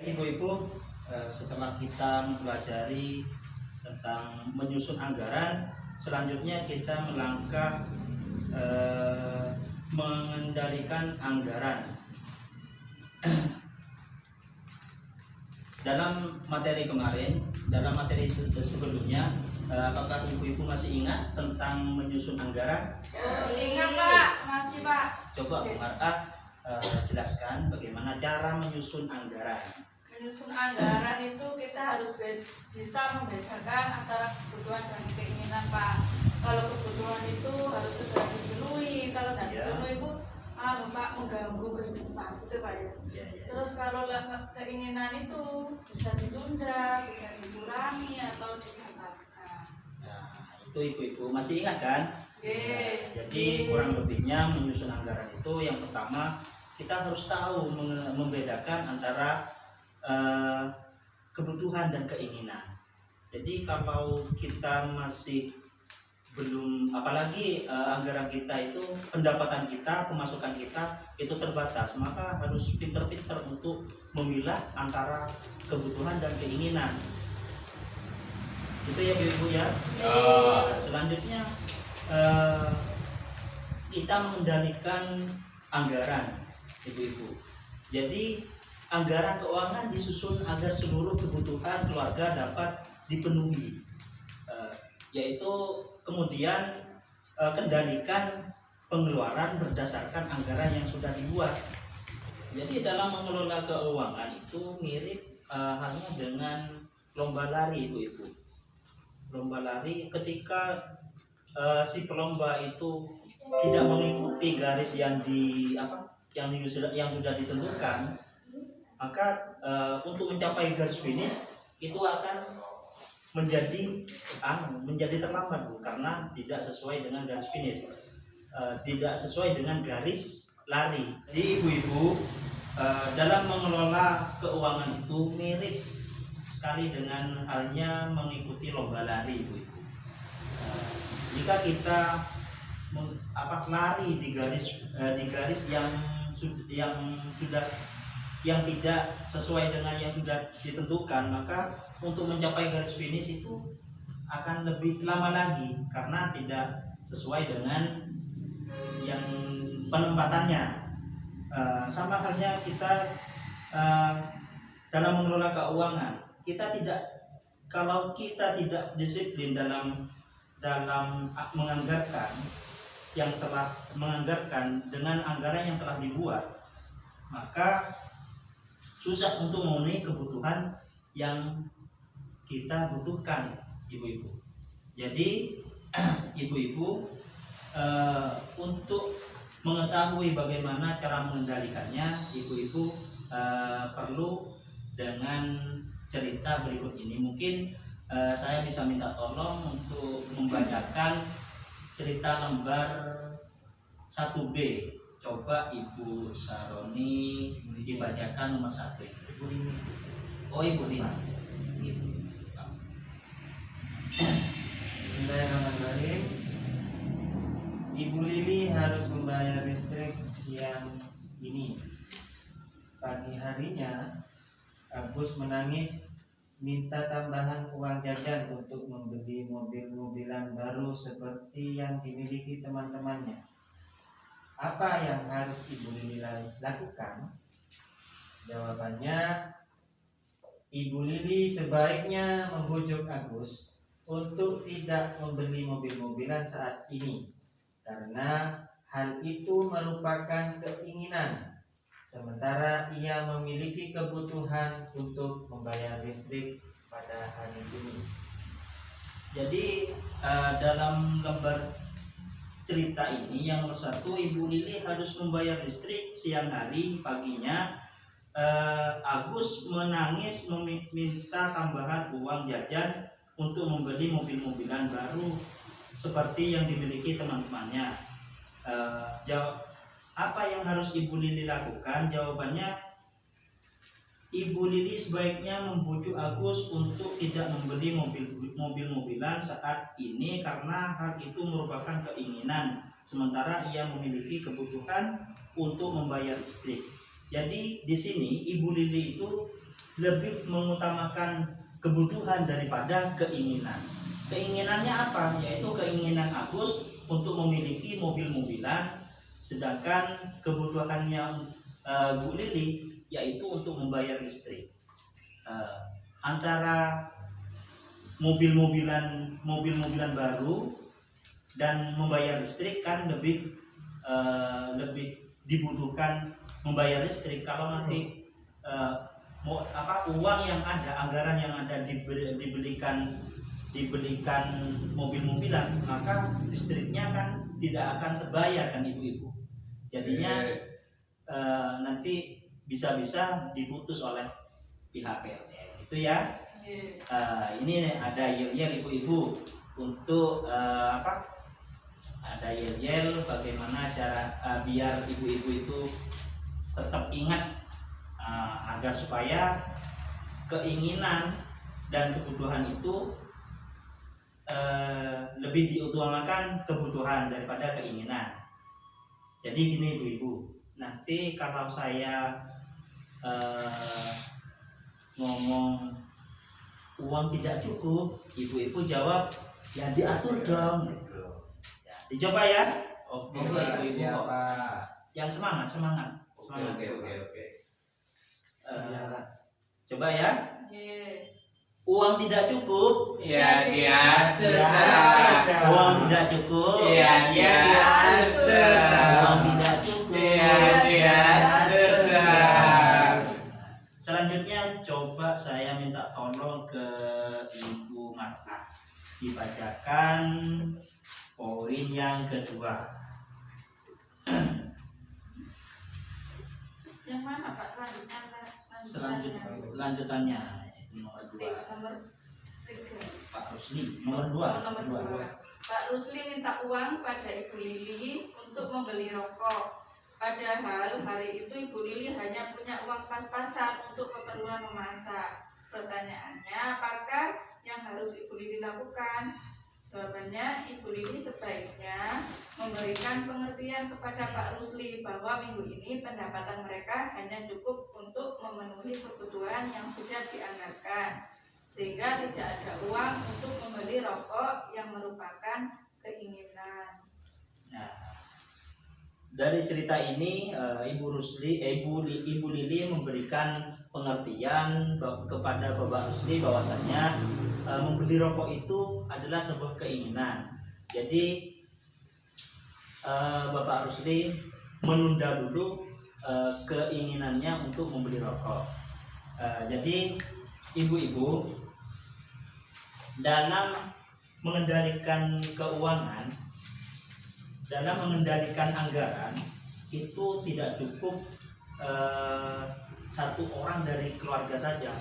Ibu-ibu, setelah kita mempelajari tentang menyusun anggaran, selanjutnya kita melangkah mengendalikan anggaran. Dalam materi kemarin, dalam materi sebelumnya, apakah ibu-ibu masih ingat tentang menyusun anggaran? Ingat Pak, masih Pak. Coba Bu Marta jelaskan bagaimana cara menyusun anggaran. Menyusun anggaran itu kita harus bisa membedakan antara kebutuhan dan keinginan Pak. Kalau kebutuhan itu harus segera dipenuhi, kalau tidak dipenuhi itu Pak mengganggu kehidupan, gitu Pak ya. Terus kalau keinginan itu bisa ditunda, bisa dikurangi atau dibatalkan. Nah, itu ibu-ibu masih ingat kan? Jadi kurang lebihnya menyusun anggaran itu yang pertama kita harus tahu membedakan antara kebutuhan dan keinginan. Jadi kalau kita masih belum, apalagi anggaran kita itu, pendapatan kita, pemasukan kita itu terbatas, maka harus pinter-pinter untuk memilah antara kebutuhan dan keinginan. Itu ya ibu ya. Selanjutnya kita mengendalikan anggaran, ibu-ibu. Jadi anggaran keuangan disusun agar seluruh kebutuhan keluarga dapat dipenuhi, yaitu kemudian kendalikan pengeluaran berdasarkan anggaran yang sudah dibuat. Jadi dalam mengelola keuangan itu mirip halnya dengan lomba lari, ibu-ibu. Lomba lari, ketika si pelomba itu tidak mengikuti garis yang sudah ditentukan, maka untuk mencapai garis finish itu akan menjadi terlambat Bu, karena tidak sesuai dengan garis finish, tidak sesuai dengan garis lari. Jadi ibu-ibu, dalam mengelola keuangan itu mirip sekali dengan halnya mengikuti lomba lari, ibu-ibu. Jika kita lari di garis yang tidak sesuai dengan yang sudah ditentukan, maka untuk mencapai garis finish itu akan lebih lama lagi karena tidak sesuai dengan yang penempatannya. Sama halnya kita dalam mengelola keuangan, kalau kita tidak disiplin dalam menganggarkan dengan anggaran yang telah dibuat, maka susah untuk memenuhi kebutuhan yang kita butuhkan, ibu-ibu. Jadi ibu-ibu, untuk mengetahui bagaimana cara mengendalikannya, ibu-ibu perlu dengan cerita berikut ini. Mungkin saya bisa minta tolong untuk membacakan cerita lembar 1B. Coba Ibu Saroni dibacakan nomor 1. Ibu Rini. Oh, Ibu Rini. Bismillahirrahmanirrahim. Ibu Lili harus membayar listrik siang ini. Pagi harinya Agus menangis minta tambahan uang jajan untuk membeli mobil-mobilan baru seperti yang dimiliki teman-temannya. Apa yang harus Ibu Lili lakukan? Jawabannya, Ibu Lili sebaiknya membujuk Agus untuk tidak membeli mobil-mobilan saat ini, karena hal itu merupakan keinginan, sementara ia memiliki kebutuhan untuk membayar listrik pada hari ini. Jadi dalam lembar cerita ini yang nomor 1, Ibu Lili harus membayar listrik siang hari. Paginya Agus menangis meminta tambahan uang jajan untuk membeli mobil-mobilan baru seperti yang dimiliki teman-temannya. Apa yang harus Ibu Lili lakukan? Jawabannya, Ibu Lili sebaiknya membujuk Agus untuk tidak membeli mobil-mobilan saat ini karena hal itu merupakan keinginan, sementara ia memiliki kebutuhan untuk membayar listrik. Jadi di sini Ibu Lili itu lebih mengutamakan kebutuhan daripada keinginan. Keinginannya apa? Yaitu keinginan Agus untuk memiliki mobil-mobilan, sedangkan kebutuhannya Bu Lili yaitu untuk membayar listrik. Antara mobil-mobilan baru dan membayar listrik kan lebih dibutuhkan membayar listrik. Kalau nanti uang yang ada, anggaran yang ada dibelikan mobil-mobilan, maka listriknya kan tidak akan terbayar kan ibu-ibu. Jadinya nanti bisa-bisa diputus oleh pihak PLN itu ya. Ini ada yel-yel ibu-ibu untuk ada yel-yel bagaimana cara biar ibu-ibu itu tetap ingat agar supaya keinginan dan kebutuhan itu lebih diutamakan kebutuhan daripada keinginan. Jadi gini ibu-ibu, nanti kalau saya ngomong uang tidak cukup, ibu-ibu jawab ya diatur dong. Ya, dicoba ya. Oke, Monggo, Pak, ibu-ibu. siapa? Yang semangat. Oke. Coba ya. Ye. Uang tidak cukup. Ya diatur. Uang tidak cukup. Ya diatur. Uang tidak cukup. Ya diatur. Selanjutnya coba saya minta tolong ke Ibu Marta dibacakan poin yang kedua. Yang mana Pak? Lanjutannya nomor 2. Nomor 3. Pak Rusli nomor 2. Nomor 2. Pak Rusli minta uang pada Ibu Lili untuk membeli rokok. Padahal hari itu Ibu Lili hanya punya uang pas-pasan untuk keperluan memasak. Pertanyaannya, apakah yang harus Ibu Lili lakukan? Jawabannya, Ibu Lili sebaiknya memberikan pengertian kepada Pak Rusli bahwa minggu ini pendapatan mereka hanya cukup untuk memenuhi kebutuhan yang sudah dianggarkan, sehingga tidak ada uang untuk membeli rokok yang merupakan keinginan. Nah, dari cerita ini Ibu Lili memberikan pengertian kepada Bapak Rusli bahwasannya membeli rokok itu adalah sebuah keinginan. Jadi Bapak Rusli menunda dulu keinginannya untuk membeli rokok. Jadi ibu-ibu dalam mengendalikan keuangan, dalam mengendalikan anggaran itu tidak cukup satu orang dari keluarga saja,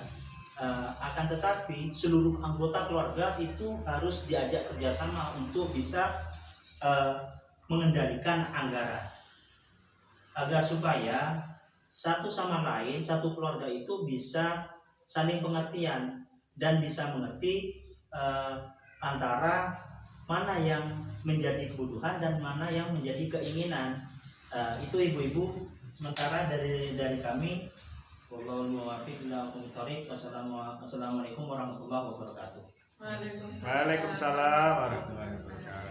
akan tetapi seluruh anggota keluarga itu harus diajak kerjasama untuk bisa mengendalikan anggaran, agar supaya satu sama lain, satu keluarga itu bisa saling pengertian dan bisa mengerti antara mana yang menjadi kebutuhan dan mana yang menjadi keinginan. Itu ibu-ibu sementara dari kami. Wallahul muwaffiq ila aqwamit thoriq. Wassalamualaikum warahmatullahi wabarakatuh. Waalaikumsalam. Waalaikumsalam warahmatullahi wabarakatuh.